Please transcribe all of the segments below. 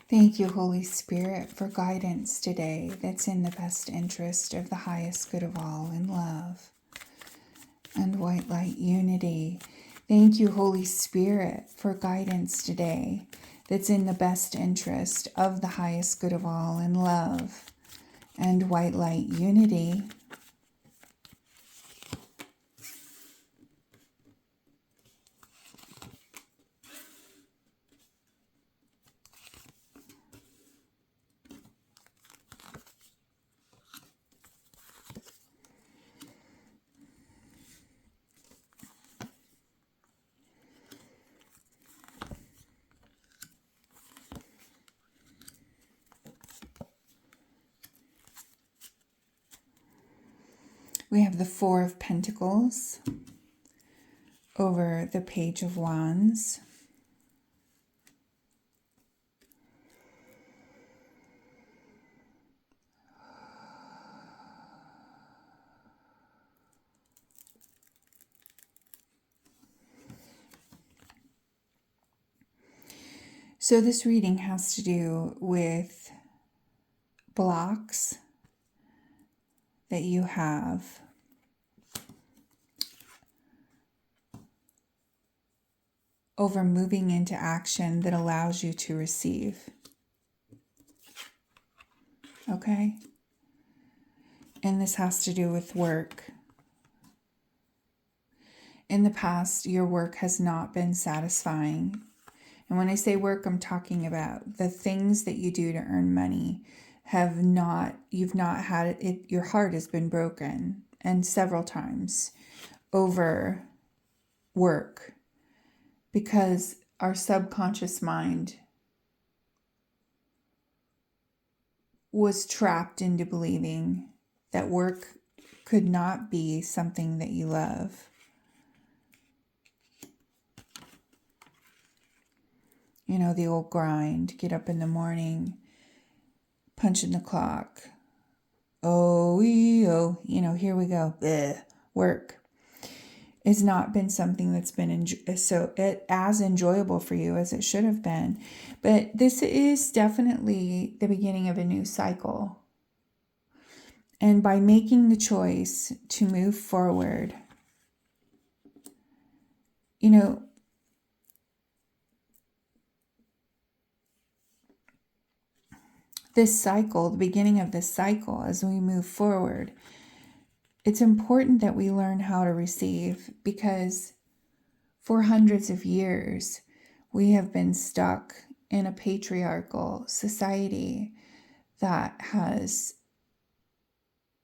Thank you, Holy Spirit, for guidance today that's in the best interest of the highest good of all in love and white light unity. Thank you, Holy Spirit, for guidance today that's in the best interest of the highest good of all in love and white light unity. We have the Four of Pentacles over the Page of Wands. So this reading has to do with blocks that you have over moving into action that allows you to receive. Okay? And this has to do with work. In the past, your work has not been satisfying. And when I say work, I'm talking about the things that you do to earn money you've not had it, your heart has been broken, and several times over work, because our subconscious mind was trapped into believing that work could not be something that you love. You know, the old grind, get up in the morning, punch in the clock. Oh, here we go. Blech. Work. Has not been something that's been as enjoyable for you as it should have been. But this is definitely the beginning of a new cycle. And by making the choice to move forward, this cycle, the beginning of this cycle, as we move forward, it's important that we learn how to receive, because for hundreds of years, we have been stuck in a patriarchal society that has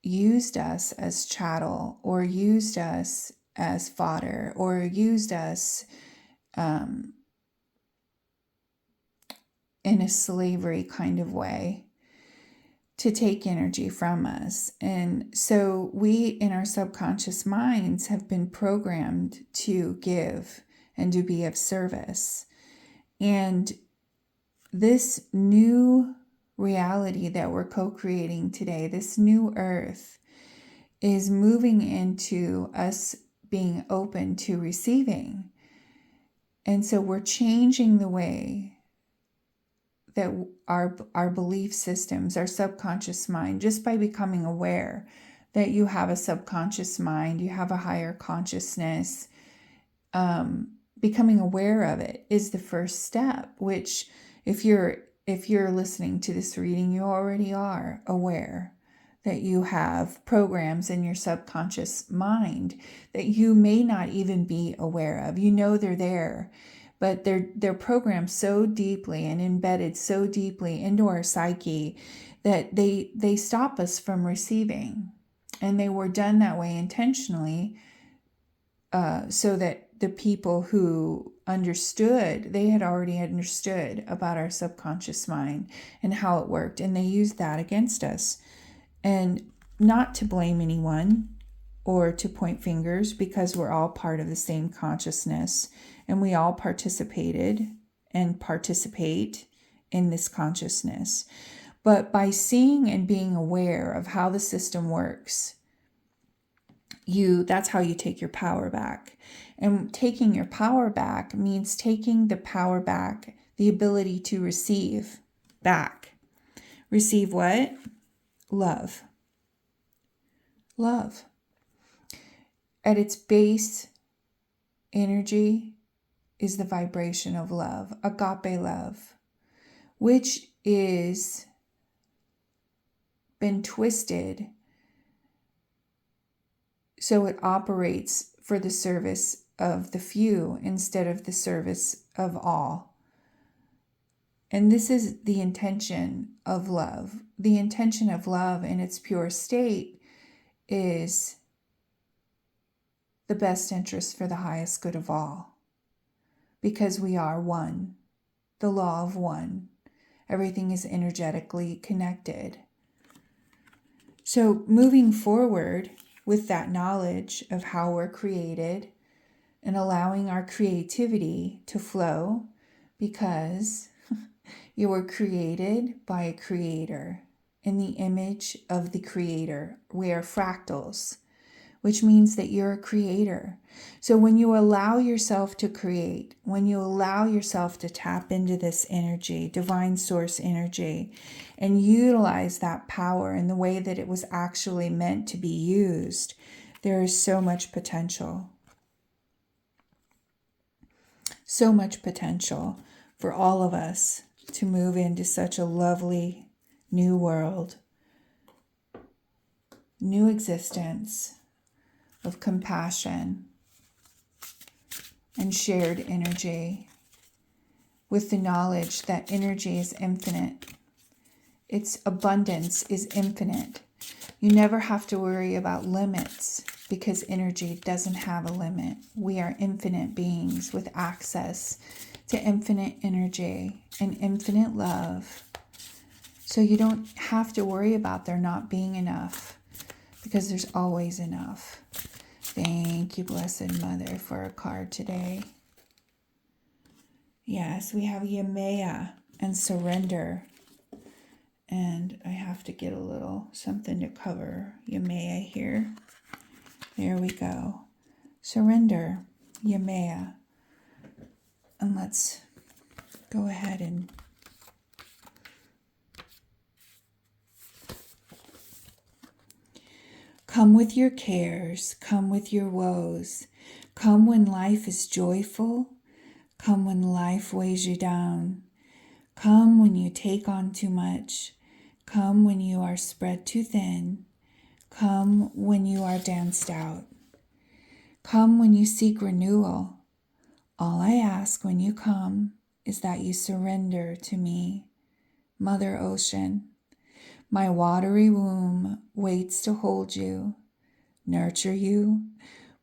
used us as chattel, or used us as fodder, or used us in a slavery kind of way to take energy from us. And so we, in our subconscious minds, have been programmed to give and to be of service. And this new reality that we're co-creating today, this new earth, is moving into us being open to receiving. And so we're changing the way that our belief systems, our subconscious mind, just by becoming aware that you have a subconscious mind, you have a higher consciousness, becoming aware of it is the first step, which if you're listening to this reading, you already are aware that you have programs in your subconscious mind that you may not even be aware of. You know they're there, but they're programmed so deeply and embedded so deeply into our psyche that they stop us from receiving. And they were done that way intentionally, so that the people who understood, they had already understood about our subconscious mind and how it worked, and they used that against us. And not to blame anyone or to point fingers, because we're all part of the same consciousness, and we all participated and participate in this consciousness. But by seeing and being aware of how the system works, that's how you take your power back. And taking your power back means taking the power back, the ability to receive. back. Receive what? Love. Love. At its base, energy is the vibration of love, agape love, which is been twisted so it operates for the service of the few instead of the service of all. And this is the intention of love. The intention of love in its pure state is the best interest for the highest good of all. Because we are one, the law of one. Everything is energetically connected. So moving forward with that knowledge of how we're created and allowing our creativity to flow, because you were created by a creator in the image of the creator. We are fractals, which means that you're a creator. So when you allow yourself to create, when you allow yourself to tap into this energy, divine source energy, and utilize that power in the way that it was actually meant to be used, there is so much potential. So much potential for all of us to move into such a lovely new world, new existence of compassion and shared energy, with the knowledge that energy is infinite. Its abundance is infinite. You never have to worry about limits because energy doesn't have a limit. We are infinite beings with access to infinite energy and infinite love. So you don't have to worry about there not being enough, because there's always enough. Thank you, Blessed Mother, for a card today. Yes, we have Yemaya and surrender. And I have to get a little something to cover Yemaya here. There we go. Surrender, Yemaya. And let's go ahead and come with your cares, come with your woes. Come when life is joyful. Come when life weighs you down. Come when you take on too much. Come when you are spread too thin. Come when you are danced out. Come when you seek renewal. All I ask when you come is that you surrender to me, Mother Ocean. My watery womb waits to hold you, nurture you,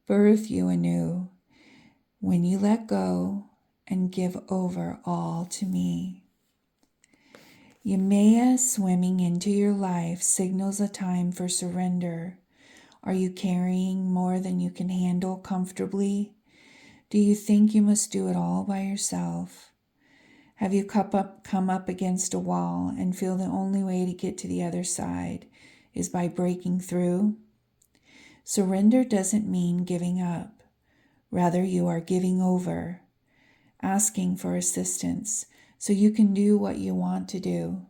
birth you anew. When you let go and give over all to me. Yemaya swimming into your life signals a time for surrender. Are you carrying more than you can handle comfortably? Do you think you must do it all by yourself? Have you come up against a wall and feel the only way to get to the other side is by breaking through? Surrender doesn't mean giving up. Rather, you are giving over, asking for assistance so you can do what you want to do.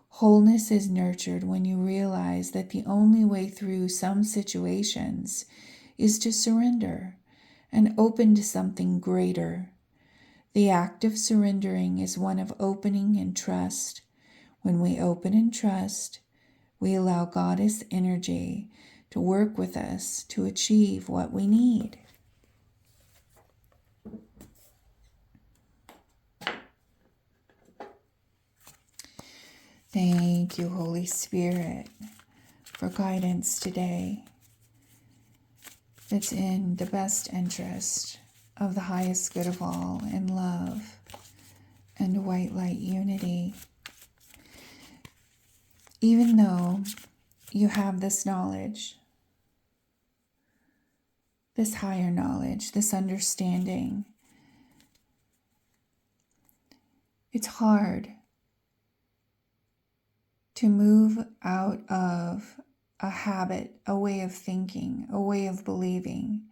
Wholeness is nurtured when you realize that the only way through some situations is to surrender and open to something greater. The act of surrendering is one of opening and trust. When we open and trust, we allow Goddess energy to work with us to achieve what we need. Thank you, Holy Spirit, for guidance today that's in the best interest of the highest good of all, in love and white light unity. Even though you have this knowledge, this higher knowledge, this understanding, it's hard to move out of a habit, a way of thinking, a way of believing,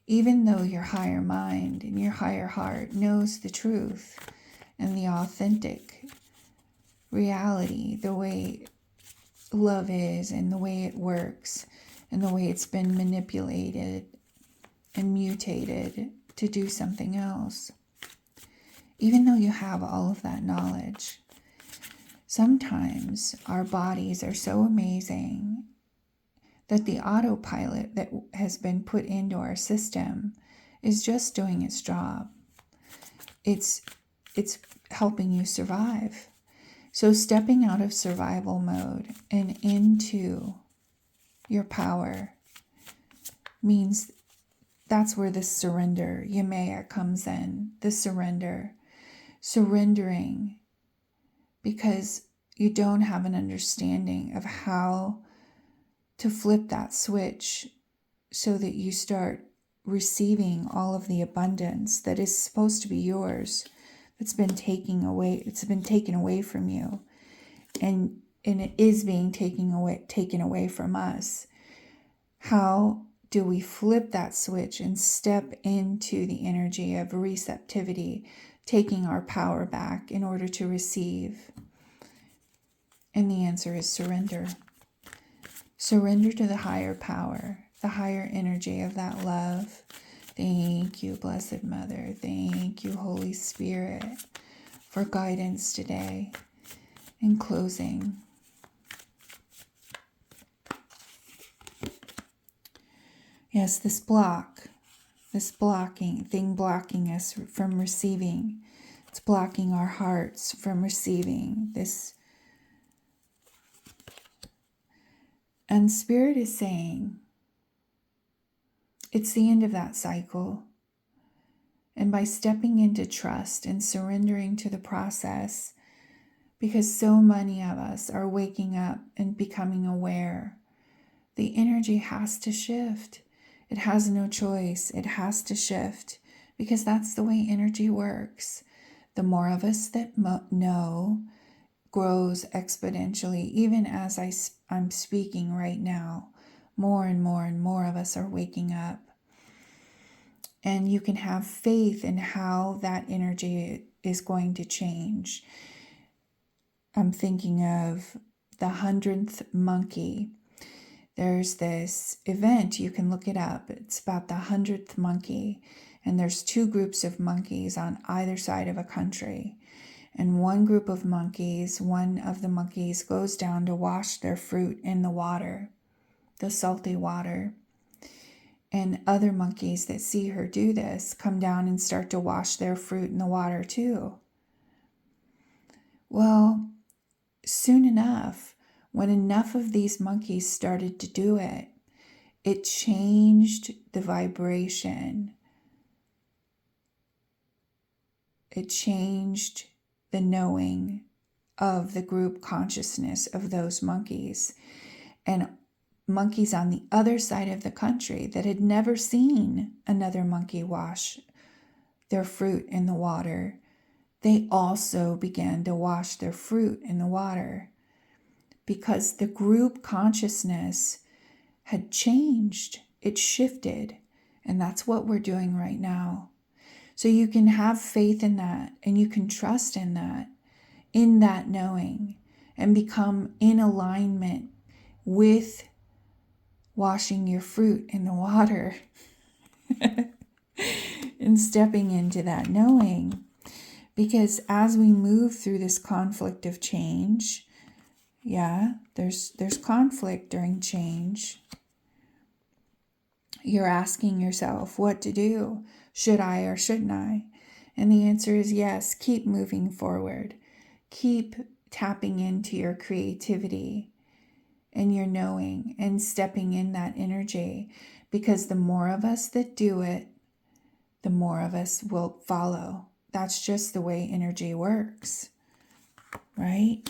even though your higher mind and your higher heart knows the truth and the authentic reality, the way love is and the way it works and the way it's been manipulated and mutated to do something else. Even though you have all of that knowledge, sometimes our bodies are so amazing that the autopilot that has been put into our system is just doing its job. It's helping you survive. So stepping out of survival mode and into your power means that's where the surrender, Yamaya, comes in. The surrender. Surrendering because you don't have an understanding of how to flip that switch so that you start receiving all of the abundance that is supposed to be yours. It's been taken away from you, and it is being taken away from us. How do we flip that switch and step into the energy of receptivity, taking our power back in order to receive? And the answer is surrender. Surrender to the higher power, the higher energy of that love. Thank you, Blessed Mother. Thank you, Holy Spirit, for guidance today. In closing, yes, this blocking thing blocking us from receiving. It's blocking our hearts from receiving this. And Spirit is saying, it's the end of that cycle. And by stepping into trust and surrendering to the process, because so many of us are waking up and becoming aware, the energy has to shift. It has no choice. It has to shift because that's the way energy works. The more of us that know grows exponentially. Even as I'm speaking right now, more and more and more of us are waking up. And you can have faith in how that energy is going to change. I'm thinking of the 100th monkey. There's this event, you can look it up. It's about the 100th monkey. And there's two groups of monkeys on either side of a country. And one group of monkeys, one of the monkeys goes down to wash their fruit in the water, the salty water. And other monkeys that see her do this come down and start to wash their fruit in the water too. Well, soon enough, when enough of these monkeys started to do it, it changed the vibration. It changed the knowing of the group consciousness of those monkeys. And monkeys on the other side of the country that had never seen another monkey wash their fruit in the water, they also began to wash their fruit in the water because the group consciousness had changed. It shifted. And that's what we're doing right now. So you can have faith in that and you can trust in that knowing, and become in alignment with washing your fruit in the water and stepping into that knowing. Because as we move through this conflict of change, there's conflict during change. You're asking yourself what to do. Should I or shouldn't I? And the answer is yes. Keep moving forward. Keep tapping into your creativity and your knowing and stepping in that energy. Because the more of us that do it, the more of us will follow. That's just the way energy works, right?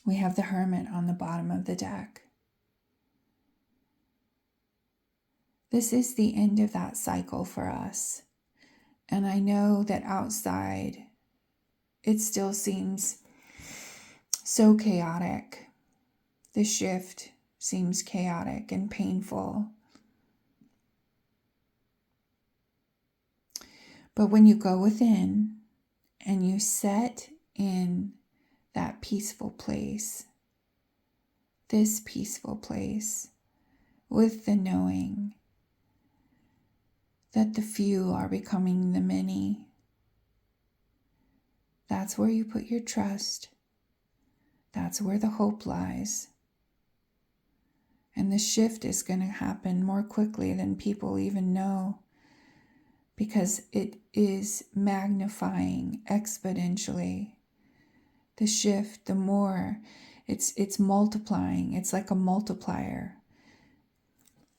We have the Hermit on the bottom of the deck. This is the end of that cycle for us. And I know that outside, it still seems so chaotic. The shift seems chaotic and painful. But when you go within and you set in that peaceful place, this peaceful place, with the knowing that the few are becoming the many, that's where you put your trust. That's where the hope lies. And the shift is going to happen more quickly than people even know, because it is magnifying exponentially. The shift, the more, it's multiplying. It's like a multiplier.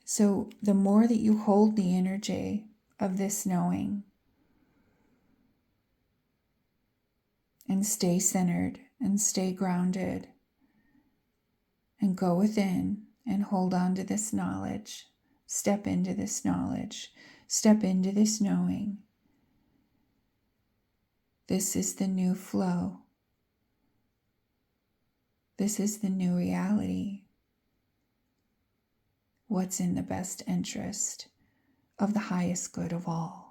So the more that you hold the energy of this knowing and stay centered and stay grounded and go within and hold on to this knowledge, step into this knowledge, step into this knowing. This is the new flow. This is the new reality. What's in the best interest of the highest good of all.